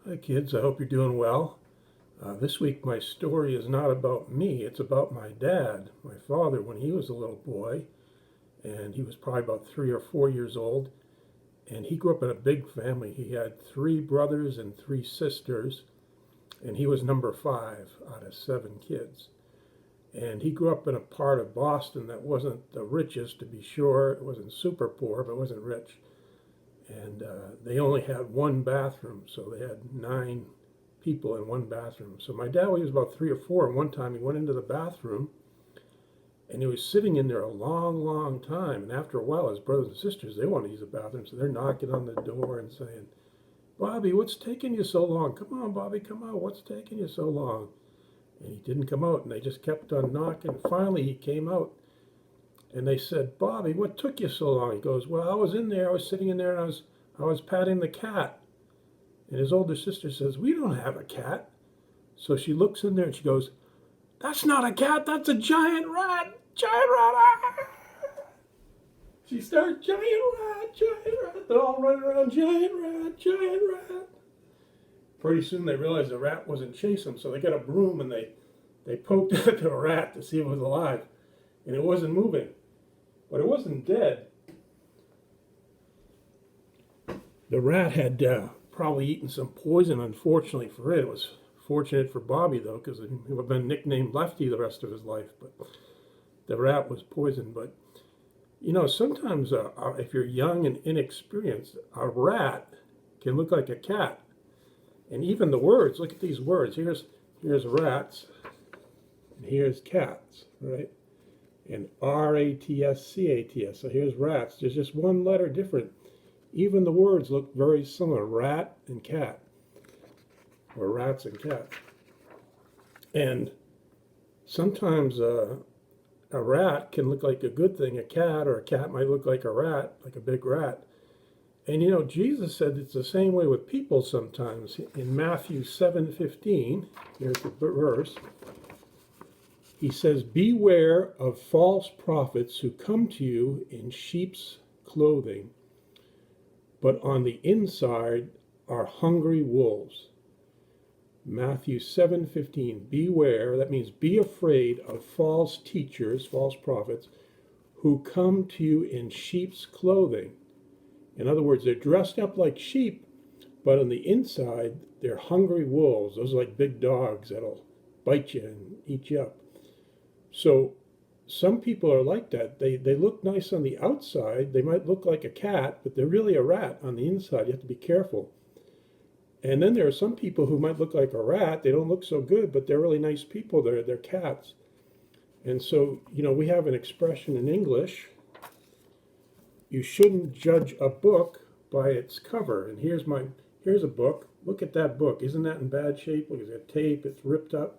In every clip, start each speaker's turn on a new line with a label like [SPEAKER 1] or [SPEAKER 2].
[SPEAKER 1] Hi kids, I hope you're doing well. This week my story is not about me, it's about my dad, my father, when he was a little boy, and he was probably about 3 or 4 years old, and he grew up in a big family. He had 3 brothers and 3 sisters, and he was number 5 out of 7 kids. And he grew up in a part of Boston that wasn't the richest, to be sure. It wasn't super poor, but it wasn't rich. And they only had one bathroom, so they had 9 people in one bathroom. So my dad, when he was about 3 or 4, and one time he went into the bathroom and he was sitting in there a long, long time. And after a while, his brothers and sisters, they want to use the bathroom, so they're knocking on the door and saying, "Bobby, what's taking you so long? Come on, Bobby, come out. What's taking you so long?" And he didn't come out, and they just kept on knocking. Finally, he came out, and they said, "Bobby, what took you so long?" He goes, "Well, I was in there. I was sitting in there, and I was patting the cat." And his older sister says, "We don't have a cat." So she looks in there and she goes, "That's not a cat, that's a giant rat, giant rat." Ah! She starts, "Giant rat, giant rat." They're all running around, "Giant rat, giant rat." Pretty soon they realized the rat wasn't chasing them, so they got a broom and they poked at the rat to see if it was alive. And it wasn't moving, but it wasn't dead. The rat had probably eaten some poison, unfortunately for it. It was fortunate for Bobby, though, because he would have been nicknamed Lefty the rest of his life. But the rat was poisoned. But, sometimes if you're young and inexperienced, a rat can look like a cat. And even the words, look at these words. Here's rats, and here's cats, right? And RATSCATS. So here's rats. There's just one letter different. Even the words look very similar, rat and cat, or rats and cats. And sometimes a rat can look like a good thing, a cat, or a cat might look like a rat, like a big rat. And Jesus said it's the same way with people sometimes. In Matthew 7:15, here's the verse, he says, "Beware of false prophets who come to you in sheep's clothing, but on the inside are hungry wolves." Matthew 7:15, beware, that means be afraid of false teachers, false prophets, who come to you in sheep's clothing. In other words, they're dressed up like sheep, but on the inside, they're hungry wolves. Those are like big dogs that'll bite you and eat you up. So some people are like that. They look nice on the outside. They might look like a cat, but they're really a rat on the inside. You have to be careful. And then there are some people who might look like a rat. They don't look so good, but they're really nice people. They're cats. And so, we have an expression in English: you shouldn't judge a book by its cover. And here's a book. Look at that book. Isn't that in bad shape? Look at that tape. It's ripped up.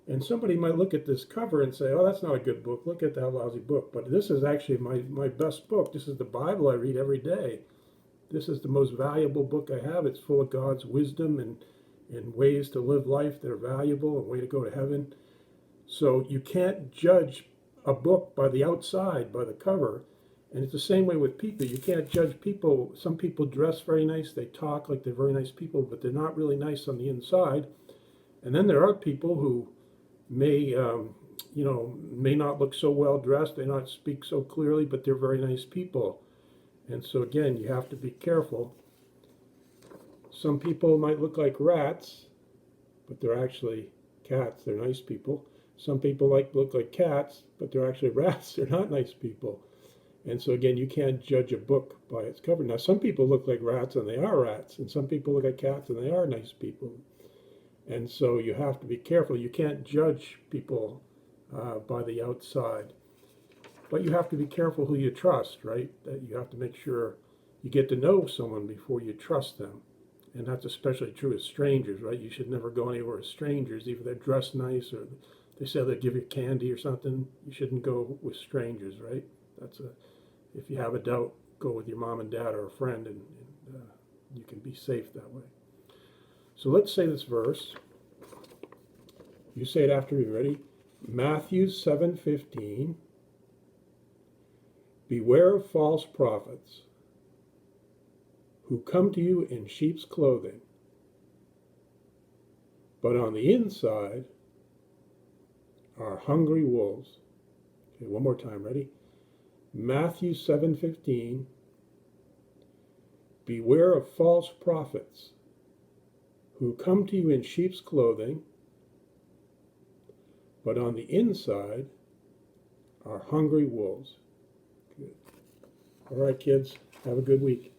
[SPEAKER 1] And somebody might look at this cover and say, "Oh, that's not a good book. Look at that lousy book." But this is actually my best book. This is the Bible I read every day. This is the most valuable book I have. It's full of God's wisdom and ways to live life that are valuable, and way to go to heaven. So you can't judge a book by the outside, by the cover. And it's the same way with people. You can't judge people. Some people dress very nice. They talk like they're very nice people, but they're not really nice on the inside. And then there are people who may not look so well dressed. They not speak so clearly, but they're very nice people. And so again, you have to be careful. Some people might look like rats, but they're actually cats. They're nice people. Some people look like cats, but they're actually rats. They're not nice people. And so again, you can't judge a book by its cover. Now, some people look like rats and they are rats, and some people look like cats and they are nice people. And so you have to be careful. You can't judge people by the outside. But you have to be careful who you trust, right? That you have to make sure you get to know someone before you trust them. And that's especially true with strangers, right? You should never go anywhere with strangers, even if they're dressed nice or they say they'll give you candy or something. You shouldn't go with strangers, right? If you have a doubt, go with your mom and dad or a friend, and you can be safe that way. So let's say this verse. You say it after me. Ready? Matthew 7:15. Beware of false prophets who come to you in sheep's clothing, but on the inside are hungry wolves. Okay, one more time, ready? Matthew 7:15. Beware of false prophets who come to you in sheep's clothing, but on the inside are hungry wolves. Good. All right, kids, have a good week.